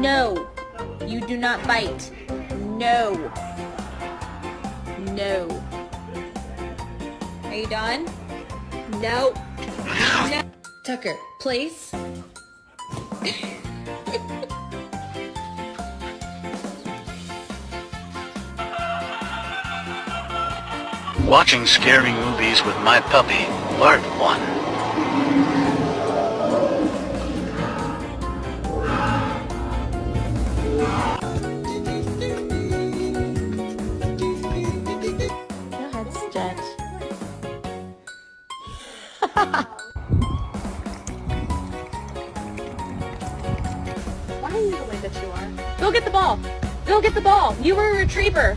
No. You do not bite. No. No. Are you done? No. No. Tucker, place. Watching scary movies with my puppy, Part 1. Go ahead, stretch. Why are you the way that you are? Go get the ball. Go get the ball. You were a retriever.